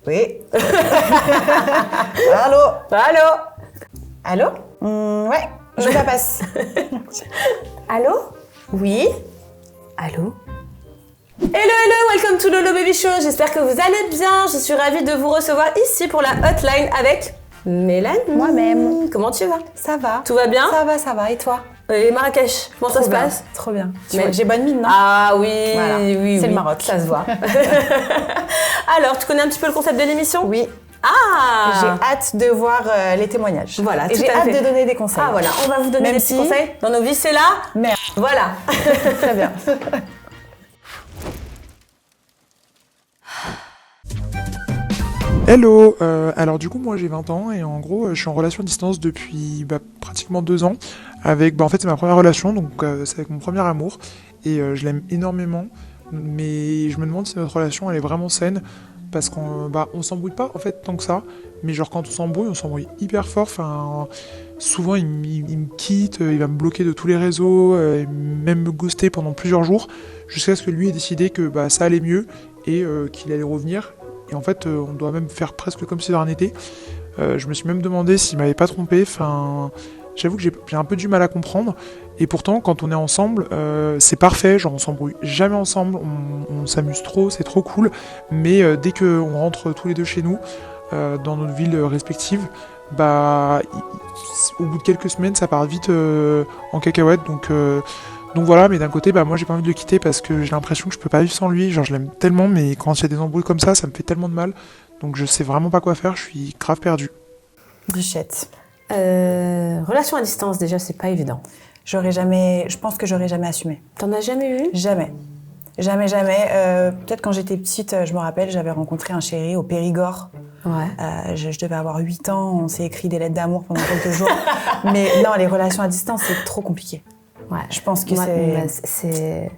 Oui. Allô? Allô? Allô? Ouais, je vous la passe. Allô? Oui? Allô? Hello, welcome to Lolo Baby Show. J'espère que vous allez bien. Je suis ravie de vous recevoir ici pour la hotline avec Mélanie. Moi-même. Comment tu vas? Ça va. Tout va bien? Ça va. Et toi? Et Marrakech, comment ça se passe? Trop bien. Mais- J'ai bonne mine, non? Ah oui, Voilà. oui. C'est le Maroc. Ça se voit. Alors, tu connais un petit peu le concept de l'émission? Oui. Ah! J'ai hâte de voir les témoignages. Voilà, Et tout j'ai à hâte fait. de donner des conseils. Ah voilà, on va vous donner Même des petits si- conseils. Dans nos vies, c'est là. Merde. Voilà. Très bien. Hello, alors du coup moi j'ai 20 ans et en gros je suis en relation à distance depuis pratiquement 2 ans avec, en fait c'est ma première relation donc c'est avec mon premier amour et je l'aime énormément mais je me demande si notre relation elle est vraiment saine parce qu'on on s'embrouille pas en fait tant que ça mais genre quand on s'embrouille hyper fort, enfin souvent il me quitte, il va me bloquer de tous les réseaux, même me ghoster pendant plusieurs jours jusqu'à ce que lui ait décidé que ça allait mieux et qu'il allait revenir. Et en fait, on doit même faire presque comme si de rien n'était. Je me suis même demandé s'il m'avait pas trompé. Enfin, j'avoue que j'ai un peu du mal à comprendre. Et pourtant, quand on est ensemble, c'est parfait. Genre, on s'embrouille jamais ensemble. On s'amuse trop, c'est trop cool. Mais dès qu'on rentre tous les deux chez nous, dans notre ville respective, au bout de quelques semaines, ça part vite en cacahuète. Donc voilà, mais d'un côté, moi j'ai pas envie de le quitter parce que j'ai l'impression que je peux pas vivre sans lui. Genre, je l'aime tellement, mais quand il y a des embrouilles comme ça me fait tellement de mal. Donc je sais vraiment pas quoi faire, je suis grave perdu. Bichette. Relation à distance, déjà, c'est pas évident. Je pense que j'aurais jamais assumé. T'en as jamais eu? Jamais. Jamais. Peut-être quand j'étais petite, je me rappelle, j'avais rencontré un chéri au Périgord. Ouais. Je devais avoir 8 ans, on s'est écrit des lettres d'amour pendant quelques jours. Mais non, les relations à distance, c'est trop compliqué. Ouais. Je pense que c'est...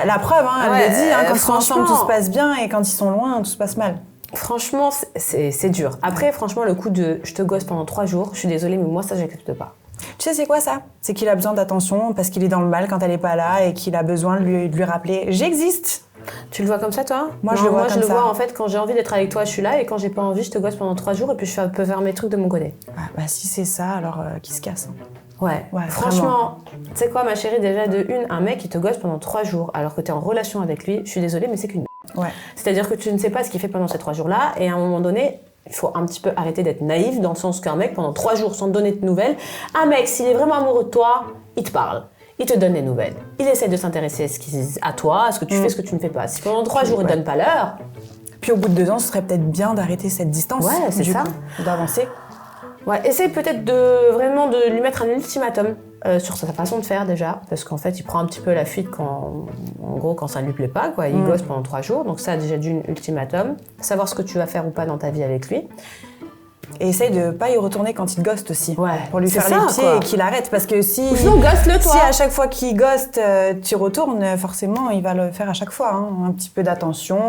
La preuve, elle Ouais, le dit, quand ils sont ensemble, franchement. tout se passe bien, et quand ils sont loin, tout se passe mal. Franchement, c'est dur. Après, franchement, le coup de je te gosse pendant 3 jours, je suis désolée, mais moi, ça, j'accepte pas. Tu sais, c'est quoi ça? C'est qu'il a besoin d'attention parce qu'il est dans le mal quand elle est pas là et qu'il a besoin de lui rappeler « J'existe !» Tu le vois comme ça, toi? Moi, Non, je le vois moi, comme je le ça. vois, en fait, quand j'ai envie d'être avec toi, je suis là, et quand j'ai pas envie, je te gosse pendant 3 jours, et puis je peux faire mes trucs de mon côté. Si c'est ça, alors qu'il se casse. Ouais, franchement, tu sais quoi, ma chérie, déjà, un mec qui te gosse pendant 3 jours, alors que t'es en relation avec lui, je suis désolée, mais c'est qu'une Ouais. C'est-à-dire que tu ne sais pas ce qu'il fait pendant ces 3 jours-là, et à un moment donné, il faut un petit peu arrêter d'être naïf, dans le sens qu'un mec, pendant 3 jours, sans te donner de nouvelles, un mec, s'il est vraiment amoureux de toi, il te parle. Il te donne des nouvelles. Il essaie de s'intéresser à toi, à ce que tu fais, ce que tu ne fais pas. Si pendant 3 jours, il te donne pas l'heure... Puis au bout de 2 ans, ce serait peut-être bien d'arrêter cette distance. Ouais, c'est ça. D'avancer. Ouais, essaye peut-être de lui mettre un ultimatum sur sa façon de faire déjà, parce qu'en fait, il prend un petit peu la fuite quand ça ne lui plaît pas, quoi. Il gosse pendant 3 jours, donc ça, déjà d'une ultimatum. Savoir ce que tu vas faire ou pas dans ta vie avec lui. Et essaye de pas y retourner quand il te ghoste aussi. Ouais, pour lui c'est faire ça, les pieds quoi. et qu'il arrête. Parce que si... Ou sinon, ghost-le, toi. Si à chaque fois qu'il ghoste, tu retournes, forcément, il va le faire à chaque fois. Un petit peu d'attention.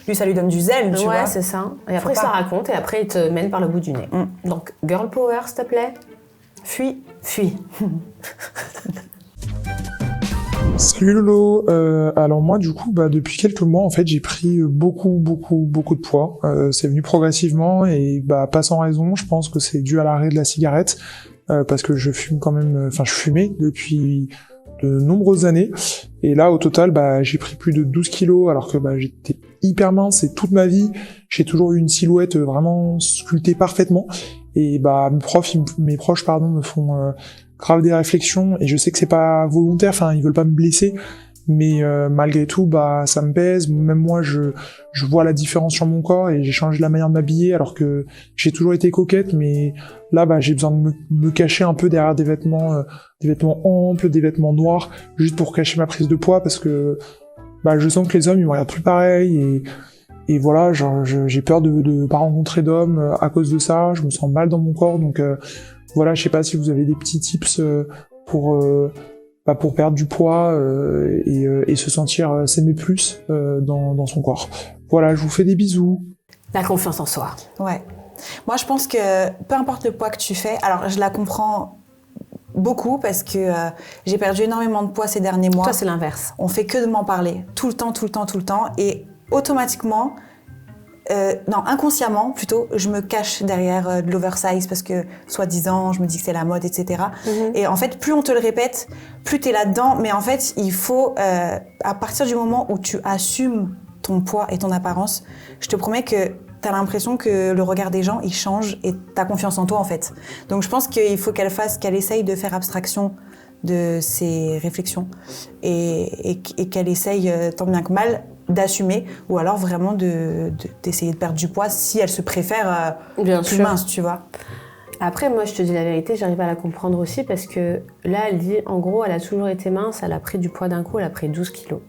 Lui, ça lui donne du zèle, tu vois. Ouais, c'est ça. Et après, pas. ça raconte, et après, il te mène par le bout du nez. Donc, girl power, s'il te plaît. Fuis. Salut Lolo, alors moi du coup depuis quelques mois en fait j'ai pris beaucoup de poids, c'est venu progressivement et pas sans raison, je pense que c'est dû à l'arrêt de la cigarette parce que je fume quand même, je fumais depuis de nombreuses années et là au total j'ai pris plus de 12 kilos alors que j'étais hyper mince et toute ma vie j'ai toujours eu une silhouette vraiment sculptée parfaitement et mes proches me font grave des réflexions et je sais que c'est pas volontaire, ils veulent pas me blesser mais malgré tout ça me pèse, même moi je vois la différence sur mon corps et j'ai changé la manière de m'habiller alors que j'ai toujours été coquette mais là j'ai besoin de me cacher un peu derrière des vêtements amples, des vêtements noirs juste pour cacher ma prise de poids parce que je sens que les hommes ils me regardent plus pareil et voilà, j'ai peur de pas rencontrer d'hommes à cause de ça, je me sens mal dans mon corps donc voilà, je sais pas si vous avez des petits tips pour perdre du poids et se sentir s'aimer plus dans son corps. Voilà, je vous fais des bisous. La confiance en soi. Ouais. Moi, je pense que peu importe le poids que tu fais, alors je la comprends beaucoup parce que j'ai perdu énormément de poids ces derniers mois. Toi, c'est l'inverse. On fait que de m'en parler tout le temps et automatiquement, non, inconsciemment plutôt, je me cache derrière de l'oversize parce que, soi-disant, je me dis que c'est la mode, etc. Et en fait, plus on te le répète, plus t'es là-dedans. Mais en fait, il faut, à partir du moment où tu assumes ton poids et ton apparence, je te promets que t'as l'impression que le regard des gens, il change et t'as confiance en toi, en fait. Donc, je pense qu'il faut qu'elle essaye de faire abstraction de ses réflexions et qu'elle essaye, tant bien que mal, d'assumer, ou alors vraiment d'essayer de perdre du poids si elle se préfère plus mince, tu vois. Après, moi, je te dis la vérité, j'arrive à la comprendre aussi parce que là, elle dit, en gros, elle a toujours été mince, elle a pris du poids d'un coup, elle a pris 12 kilos.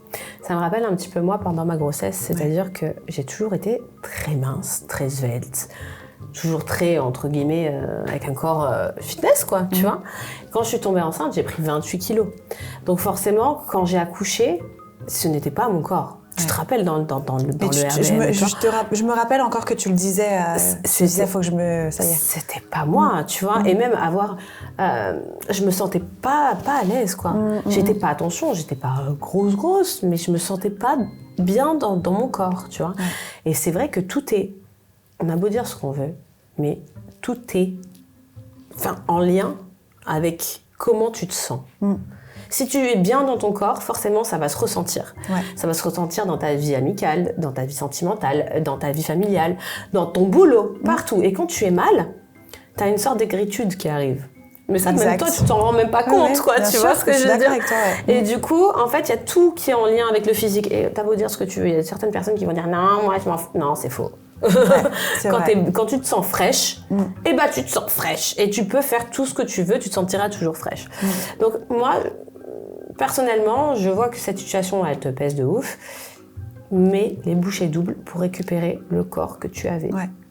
Ça me rappelle un petit peu moi pendant ma grossesse, c'est-à-dire que j'ai toujours été très mince, très svelte, toujours très, entre guillemets, avec un corps fitness, quoi, tu vois. Quand je suis tombée enceinte, j'ai pris 28 kilos. Donc forcément, quand j'ai accouché, ce n'était pas mon corps. Tu te rappelles dans le RBM, je me rappelle encore que tu le disais, faut que je me... Ça y est. C'était pas moi, tu vois. Et même je me sentais pas à l'aise, quoi. J'étais pas, attention, j'étais pas grosse, mais je me sentais pas bien dans mon corps, tu vois. Et c'est vrai que tout est... On a beau dire ce qu'on veut, mais tout est en lien avec comment tu te sens. Si tu es bien dans ton corps, forcément, ça va se ressentir. Ça va se ressentir dans ta vie amicale, dans ta vie sentimentale, dans ta vie familiale, dans ton boulot, partout. Et quand tu es mal, tu as une sorte d'aigritude qui arrive. Mais ça, même toi, tu t'en rends même pas compte, quoi. Tu vois ce que je veux dire? Et du coup, en fait, il y a tout qui est en lien avec le physique. Et t'as beau dire ce que tu veux, il y a certaines personnes qui vont dire « Non, moi, je m'en fous. » Non, c'est faux. Quand tu te sens fraîche, et bah tu te sens fraîche. Et tu peux faire tout ce que tu veux, tu te sentiras toujours fraîche. Donc, moi... Personnellement, je vois que cette situation, elle te pèse de ouf, mais les bouchées doubles pour récupérer le corps que tu avais.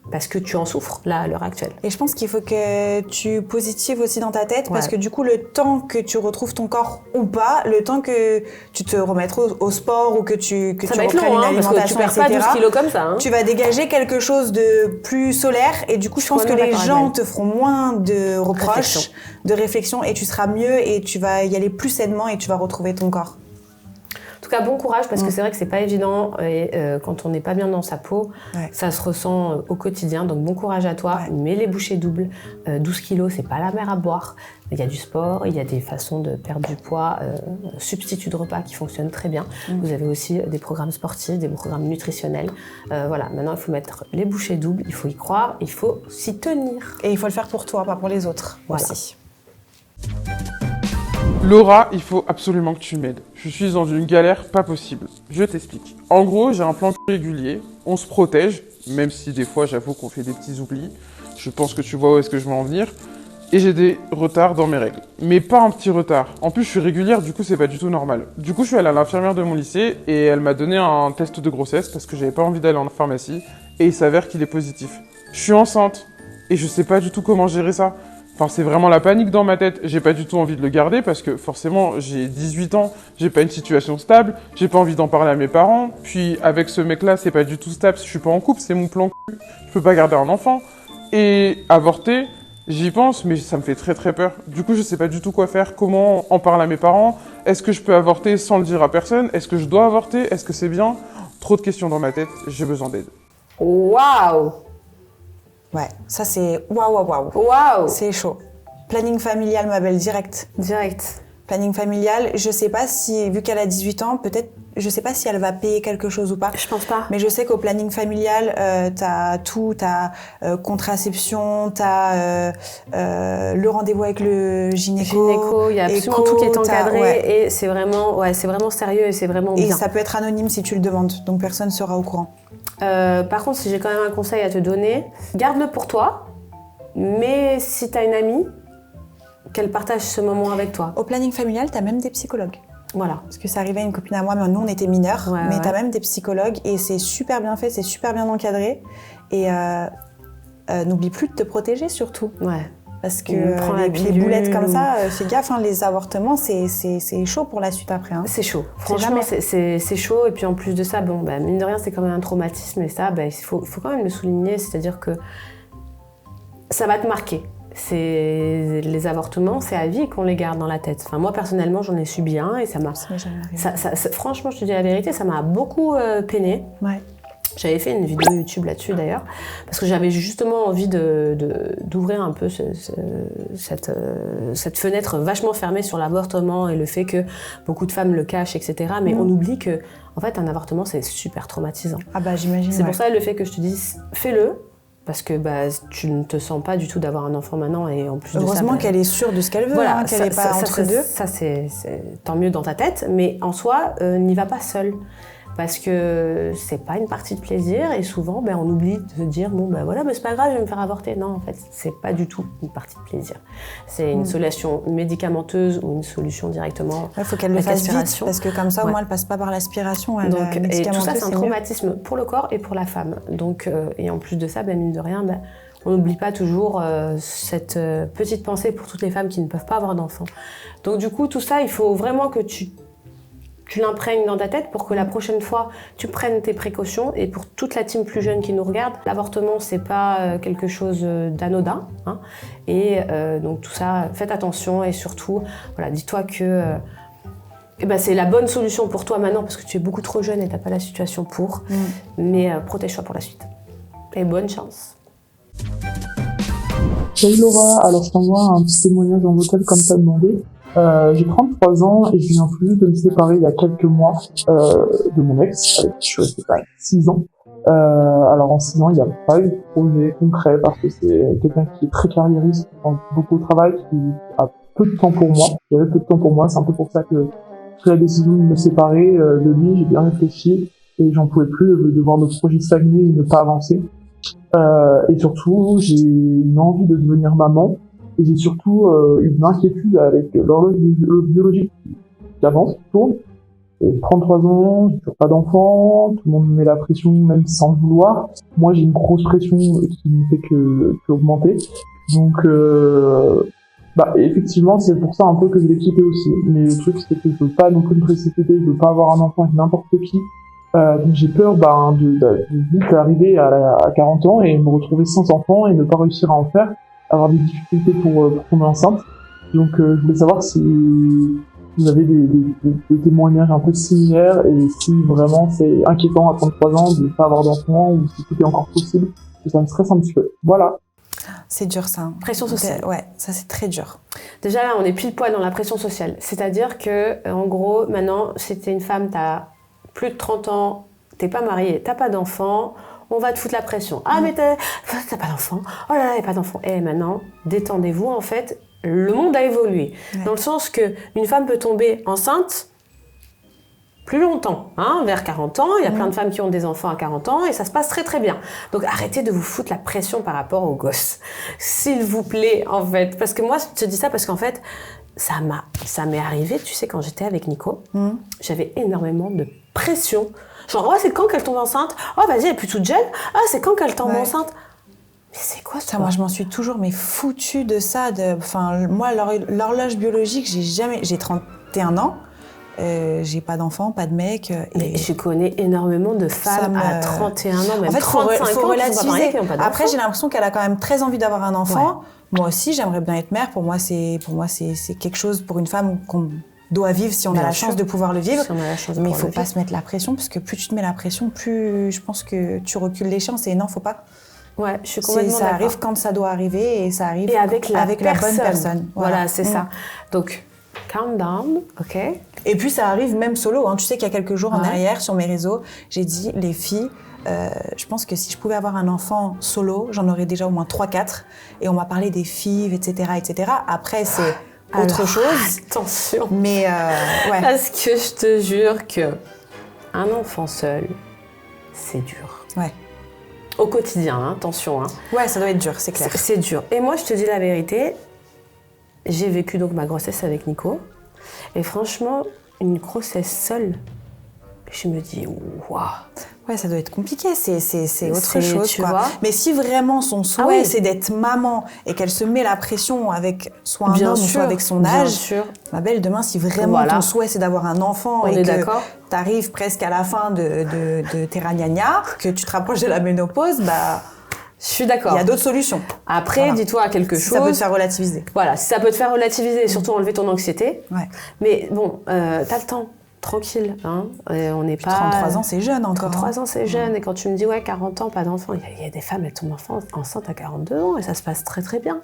Parce que tu en souffres, là, à l'heure actuelle. Et je pense qu'il faut que tu positives aussi dans ta tête, parce que du coup, le temps que tu retrouves ton corps ou pas, le temps que tu te remettes au sport ou que tu reprennes une alimentation, parce que tu perds pas 12 kilos comme ça. Tu vas dégager quelque chose de plus solaire et du coup, je pense que les gens te feront moins de reproches, de réflexion, et tu seras mieux et tu vas y aller plus sainement et tu vas retrouver ton corps. En tout cas, bon courage, parce que c'est vrai que c'est pas évident et quand on n'est pas bien dans sa peau, ça se ressent au quotidien. Donc bon courage à toi, mais les bouchées doubles, 12 kilos, c'est pas la mer à boire. Il y a du sport, il y a des façons de perdre du poids, substituts de repas qui fonctionnent très bien. Vous avez aussi des programmes sportifs, des programmes nutritionnels. Voilà, maintenant il faut mettre les bouchées doubles, il faut y croire, il faut s'y tenir. Et il faut le faire pour toi, pas pour les autres aussi. Laura, il faut absolument que tu m'aides. Je suis dans une galère pas possible. Je t'explique. En gros, j'ai un plan régulier, on se protège, même si des fois j'avoue qu'on fait des petits oublis. Je pense que tu vois où est-ce que je veux en venir. Et j'ai des retards dans mes règles. Mais pas un petit retard. En plus, je suis régulière, du coup, c'est pas du tout normal. Du coup, je suis allée à l'infirmière de mon lycée et elle m'a donné un test de grossesse parce que j'avais pas envie d'aller en pharmacie. Et il s'avère qu'il est positif. Je suis enceinte et je sais pas du tout comment gérer ça. Enfin, c'est vraiment la panique dans ma tête. J'ai pas du tout envie de le garder parce que forcément, j'ai 18 ans, j'ai pas une situation stable, j'ai pas envie d'en parler à mes parents. Puis avec ce mec-là, c'est pas du tout stable, je suis pas en couple, c'est mon plan cul. Je peux pas garder un enfant. Et avorter, j'y pense, mais ça me fait très très peur. Du coup, je sais pas du tout quoi faire, comment en parler à mes parents. Est-ce que je peux avorter sans le dire à personne? Est-ce que je dois avorter? Est-ce que c'est bien? Trop de questions dans ma tête, j'ai besoin d'aide. Waouh! Ouais, ça c'est waouh. C'est chaud. Planning familial, ma belle, direct. Planning familial, je sais pas si, vu qu'elle a 18 ans, peut-être, je sais pas si elle va payer quelque chose ou pas. Je pense pas. Mais je sais qu'au planning familial, t'as tout, t'as contraception, t'as le rendez-vous avec le gynéco. Il y a absolument tout qui est encadré et c'est vraiment sérieux et c'est vraiment bien. Et ça peut être anonyme si tu le demandes, donc personne sera au courant. Par contre, si j'ai quand même un conseil à te donner, garde-le pour toi, mais si t'as une amie, qu'elle partage ce moment avec toi. Au planning familial, t'as même des psychologues. Voilà. Parce que ça arrivait à une copine à moi, mais nous on était mineurs, mais t'as même des psychologues et c'est super bien fait, c'est super bien encadré. Et n'oublie plus de te protéger surtout. Parce que les boulettes comme ça, fais gaffe, les avortements, c'est chaud pour la suite après. C'est chaud. Franchement, c'est chaud. Et puis en plus de ça, mine de rien, c'est quand même un traumatisme. Et ça, il faut quand même le souligner. C'est-à-dire que ça va te marquer. Les avortements, c'est à vie qu'on les garde dans la tête. Enfin, moi, personnellement, j'en ai subi un et ça m'a... franchement, je te dis la vérité, ça m'a beaucoup peiné. J'avais fait une vidéo YouTube là-dessus d'ailleurs, parce que j'avais justement envie d'ouvrir un peu cette fenêtre vachement fermée sur l'avortement et le fait que beaucoup de femmes le cachent, etc. Mais on oublie que, en fait, un avortement, c'est super traumatisant. Ah bah j'imagine. C'est pour ça le fait que je te dis, fais-le, parce que tu ne te sens pas du tout d'avoir un enfant maintenant et en plus de ça... Heureusement qu'elle est sûre de ce qu'elle veut, voilà, qu'elle n'est pas entre deux. Ça, c'est tant mieux dans ta tête, mais en soi, n'y va pas seule. Parce que c'est pas une partie de plaisir et souvent on oublie de se dire voilà, c'est pas grave, je vais me faire avorter. Non, en fait, c'est pas du tout une partie de plaisir. C'est une solution médicamenteuse ou une solution directement. Il faut qu'elle le fasse vite parce que comme ça au moins elle passe pas par l'aspiration. Donc, et tout ça, c'est un traumatisme pour le corps et pour la femme. Donc, et en plus de ça, mine de rien, on n'oublie pas toujours cette petite pensée pour toutes les femmes qui ne peuvent pas avoir d'enfants. Donc du coup, tout ça, il faut vraiment que tu l'imprègnes dans ta tête pour que la prochaine fois, tu prennes tes précautions. Et pour toute la team plus jeune qui nous regarde, l'avortement, c'est pas quelque chose d'anodin. Hein. Et donc tout ça, faites attention et surtout, voilà, dis-toi que c'est la bonne solution pour toi maintenant parce que tu es beaucoup trop jeune et t'as pas la situation pour. Mais protège-toi pour la suite. Et bonne chance. Salut Laura, alors je t'envoie un petit témoignage en vocal comme t'as demandé. J'ai 33 ans et je viens tout juste de me séparer il y a quelques mois de mon ex, avec qui je suis restée 6 ans. Alors en 6 ans, il n'y a pas eu de projet concret parce que c'est quelqu'un qui est très carriériste, qui pense beaucoup au travail, qui a peu de temps pour moi. J'avais peu de temps pour moi, c'est un peu pour ça que j'ai pris la décision de me séparer de lui. J'ai bien réfléchi et j'en pouvais plus de voir nos projets stagner et ne pas avancer. Et surtout, j'ai une envie de devenir maman. Et j'ai surtout une inquiétude avec l'horloge biologique qui avance, qui tourne. J'ai 33 ans, j'ai toujours pas d'enfant, tout le monde me met la pression même sans le vouloir. Moi j'ai une grosse pression qui ne fait qu'augmenter. Donc effectivement c'est pour ça un peu que je l'ai quitté aussi. Mais le truc c'est que je veux pas non plus me précipiter, je veux pas avoir un enfant avec n'importe qui. Donc j'ai peur de vite arriver à 40 ans et me retrouver sans enfant et ne pas réussir à en faire. Avoir des difficultés pour tomber enceinte. Donc je voulais savoir si vous avez des témoignages un peu similaires et si vraiment c'est inquiétant à 33 ans de ne pas avoir d'enfant ou si tout est encore possible. Et ça me stresse un petit peu. Voilà. C'est dur ça. Pression sociale. Ouais, ça c'est très dur. Déjà là, on est pile poil dans la pression sociale. C'est-à-dire que, en gros, maintenant, si t'es une femme, t'as plus de 30 ans, t'es pas mariée, t'as pas d'enfant, on va te foutre la pression. Ah, mais t'as pas d'enfant. Oh là là, il n'y a pas d'enfant. Et maintenant, détendez-vous, en fait, le monde a évolué. Ouais. Dans le sens qu'une femme peut tomber enceinte plus longtemps, vers 40 ans. Il y a plein de femmes qui ont des enfants à 40 ans et ça se passe très très bien. Donc arrêtez de vous foutre la pression par rapport aux gosses. S'il vous plaît, en fait. Parce que moi, je te dis ça parce qu'en fait, ça m'est arrivé, tu sais, quand j'étais avec Nico, j'avais énormément de pression. Genre, c'est quand qu'elle tombe enceinte ? Oh, vas-y, elle est plus toute jeune. Ah, c'est quand qu'elle tombe enceinte ? Mais c'est quoi ça ? Moi, je m'en suis toujours foutue de ça. Moi, l'horloge biologique, j'ai 31 ans. J'ai pas d'enfant, pas de mec. Mais je connais énormément de femmes à 31 ans, même 35 faut ans, relativiser. qui n'ont pas d'enfant. Après, j'ai l'impression qu'elle a quand même très envie d'avoir un enfant. Ouais. Moi aussi, j'aimerais bien être mère. Pour moi, c'est quelque chose pour une femme qu'on doit vivre si on a la chance de pouvoir le vivre. Mais il faut pas se mettre la pression parce que plus tu te mets la pression, plus je pense que tu recules les chances. Et non, faut pas. Ouais, je suis complètement d'accord. Ça arrive quand ça doit arriver et ça arrive avec la bonne personne. Voilà, c'est ça. Donc, calm down, ok. Et puis ça arrive même solo. Tu sais qu'il y a quelques jours en arrière, sur mes réseaux, j'ai dit, les filles, je pense que si je pouvais avoir un enfant solo, j'en aurais déjà au moins 3-4. Et on m'a parlé des FIV, etc., etc. Après, c'est autre chose. Attention. Mais ouais. Parce que je te jure que un enfant seul, c'est dur. Ouais. Au quotidien, attention. Ouais, ça doit être dur, c'est clair. C'est dur. Et moi, je te dis la vérité, j'ai vécu donc ma grossesse avec Nico. Et franchement, une grossesse seule, je me dis, waouh. Ouais, ça doit être compliqué, c'est autre chose, tu quoi. vois. Mais si vraiment son souhait, c'est d'être maman et qu'elle se met la pression avec soit un homme ou soit avec son âge, ma belle, demain, si vraiment ton souhait, c'est d'avoir un enfant et que t'arrives presque à la fin de tes ragnagnas, que tu te rapproches de la ménopause, je suis d'accord. Il y a d'autres solutions. Après, dis-toi quelque chose. Ça peut te faire relativiser. Voilà, si ça peut te faire relativiser et surtout enlever ton anxiété. Ouais. Mais bon, t'as le temps. tranquille. Hein. Et on n'est pas... 33 ans, c'est jeune encore. 33 ans, c'est jeune. Et quand tu me dis, 40 ans, pas d'enfant, il y a des femmes, elles tombent enceintes à 42 ans et ça se passe très très bien.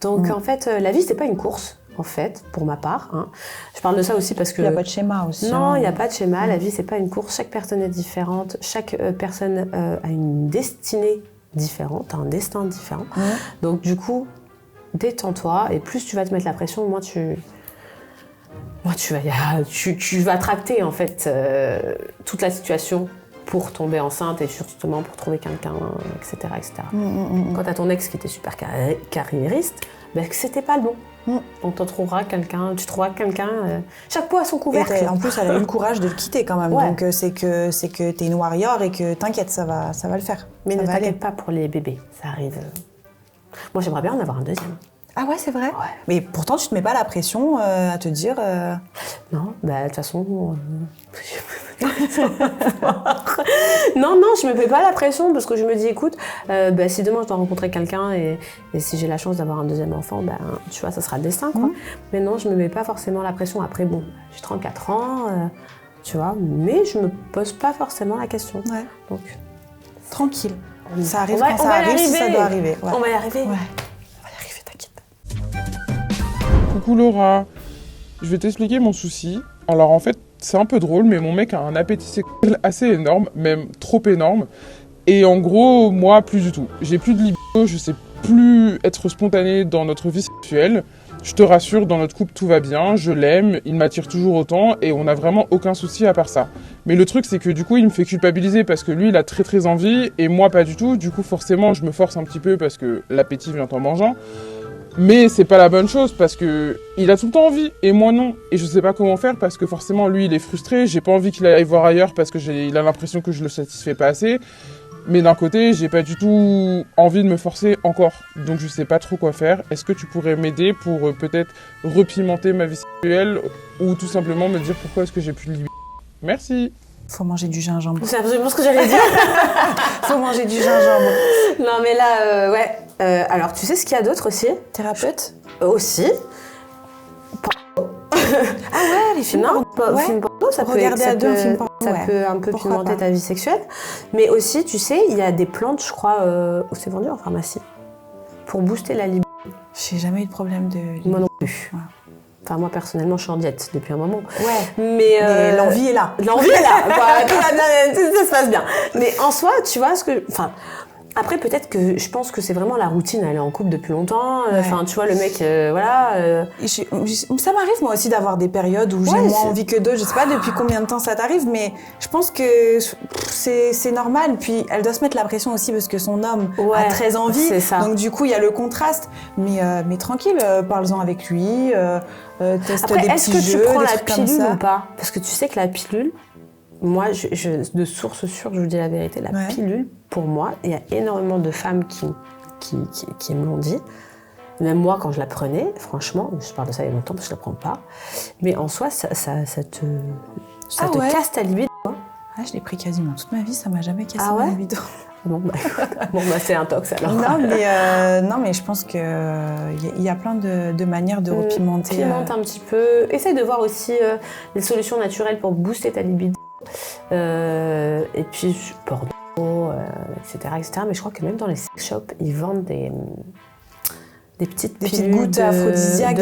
Donc en fait, la vie, c'est pas une course, en fait, pour ma part. Hein. Je parle de ça aussi parce que... Il n'y a pas de schéma aussi. Non, il n'y a pas de schéma. La vie, c'est pas une course. Chaque personne est différente. Chaque personne a une destinée différente, un destin différent. Donc du coup, détends-toi. Et plus tu vas te mettre la pression, moins tu vas tracter en fait toute la situation pour tomber enceinte et justement pour trouver quelqu'un, etc. etc. Quand t'as ton ex qui était super carriériste, c'était pas le bon. Donc tu trouveras quelqu'un. Chaque pot a son couvercle. En plus, elle a eu le courage de le quitter quand même. Ouais. Donc c'est que t'es une warrior et que t'inquiète, ça va le faire. Mais ne t'inquiète pas pour les bébés, ça arrive. Moi, j'aimerais bien en avoir un deuxième. Ah ouais, c'est vrai. Ouais. Mais pourtant, tu te mets pas la pression à te dire... Non, de toute façon... non, je me mets pas la pression parce que je me dis, écoute, si demain je dois rencontrer quelqu'un et si j'ai la chance d'avoir un deuxième enfant, tu vois, ça sera le destin, quoi. Mais non, je me mets pas forcément la pression. Après, bon, j'ai 34 ans, tu vois, mais je me pose pas forcément la question. Ouais. Donc, tranquille. Ça arrive quand ça arrive, si ça doit arriver. Ouais. On va y arriver. Ouais. Coucou Laura, je vais t'expliquer mon souci. Alors en fait, c'est un peu drôle, mais mon mec a un appétit sexuel assez énorme, même trop énorme. Et en gros, moi, plus du tout. J'ai plus de libido, je sais plus être spontanée dans notre vie sexuelle. Je te rassure, dans notre couple, tout va bien, je l'aime, il m'attire toujours autant et on n'a vraiment aucun souci à part ça. Mais le truc, c'est que du coup, il me fait culpabiliser parce que lui, il a très très envie et moi, pas du tout. Du coup, forcément, je me force un petit peu parce que l'appétit vient en mangeant. Mais c'est pas la bonne chose parce que il a tout le temps envie et moi non. Et je sais pas comment faire parce que forcément lui il est frustré, j'ai pas envie qu'il aille voir ailleurs parce que il a l'impression que je le satisfais pas assez. Mais d'un côté, j'ai pas du tout envie de me forcer encore. Donc je sais pas trop quoi faire. Est-ce que tu pourrais m'aider pour peut-être repimenter ma vie sexuelle ou tout simplement me dire pourquoi est-ce que j'ai plus de libido? Merci. Faut manger du gingembre. C'est absolument ce que j'allais dire. Faut manger du gingembre. Non mais là, ouais. Alors tu sais ce qu'il y a d'autre aussi? Thérapeute aussi. Ah ouais, les films porno. Films porno, ça peut regarder à deux un film porno. Ça peut un peu pimenter ta vie sexuelle. Mais aussi, tu sais, il y a des plantes, je crois, où c'est vendu en pharmacie, pour booster la libido. J'ai jamais eu de problème de libido. Moi non plus. Ouais. Enfin, moi, personnellement, je suis en diète depuis un moment. Ouais. Mais l'envie est là. L'envie est là. Ça se passe bien. Mais en soi, tu vois, après, peut-être que je pense que c'est vraiment la routine. Elle est en couple depuis longtemps. Enfin, tu vois, le mec, voilà. Ça m'arrive, moi aussi, d'avoir des périodes où j'ai moins envie que d'autres. Je sais pas depuis combien de temps ça t'arrive, mais je pense que c'est normal. Puis, elle doit se mettre la pression aussi parce que son homme a très envie. C'est ça. Donc, du coup, il y a le contraste. Mais tranquille, parle-en avec lui. Teste après, des petits jeux, est-ce que tu prends la pilule ou pas? Parce que tu sais que la pilule, moi, de source sûre, je vous dis la vérité, la pilule, pour moi, il y a énormément de femmes qui me l'ont dit. Même moi, quand je la prenais, franchement, je parle de ça il y a longtemps parce que je la prends pas, mais en soi, ça te casse ta libido. Ah, je l'ai pris quasiment toute ma vie, ça m'a jamais cassé ma libido. Bon, c'est un tox alors. Non, mais je pense qu'il y a plein de manières de repimenter. Pimente un petit peu. Essaye de voir aussi les solutions naturelles pour booster ta libido. Et puis, porno, etc., etc. Mais je crois que même dans les sex shops, ils vendent des petites gouttes aphrodisiaques.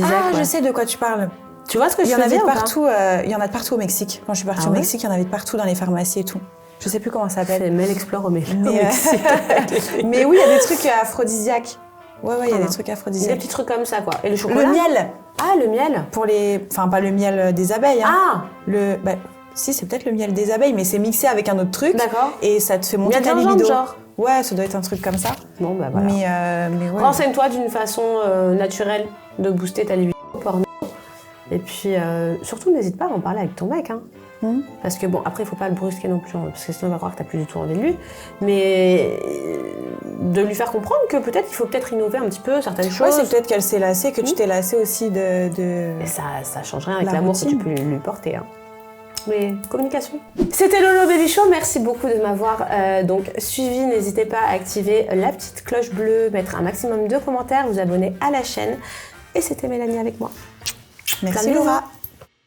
Ah, je sais de quoi tu parles. Tu vois ce que je veux dire? Il y en a de partout au Mexique. Quand je suis partie au Mexique, il y en avait de partout dans les pharmacies et tout. Je sais plus comment ça s'appelle. C'est Mel Explore au Mexique. Mais oui, il y a des trucs aphrodisiaques. Ouais, il y a des trucs aphrodisiaques. Des petits trucs comme ça, quoi. Et le chocolat? Le miel. Ah, le miel. Enfin, pas le miel des abeilles. Hein. Ah. Si, c'est peut-être le miel des abeilles, mais c'est mixé avec un autre truc. D'accord. Et ça te fait monter ta libido. Genre. Ouais, ça doit être un truc comme ça. Bon, bah voilà. Mais ouais. Renseigne-toi d'une façon naturelle de booster ta libido porno. Et puis, surtout, n'hésite pas à en parler avec ton mec. Hein. Parce que bon, après, il faut pas le brusquer non plus, parce que sinon, on va croire que t'as plus du tout envie de lui. Mais de lui faire comprendre que peut-être, il faut peut-être innover un petit peu certaines choses. Ouais, c'est peut-être qu'elle s'est lassée, que tu t'es lassée aussi de... Et ça change rien avec l'amour que tu peux lui porter. Hein. Mais communication. C'était Lolo Baby Show, merci beaucoup de m'avoir donc suivi. N'hésitez pas à activer la petite cloche bleue, mettre un maximum de commentaires, vous abonner à la chaîne. Et c'était Mélanie avec moi. Merci Laura.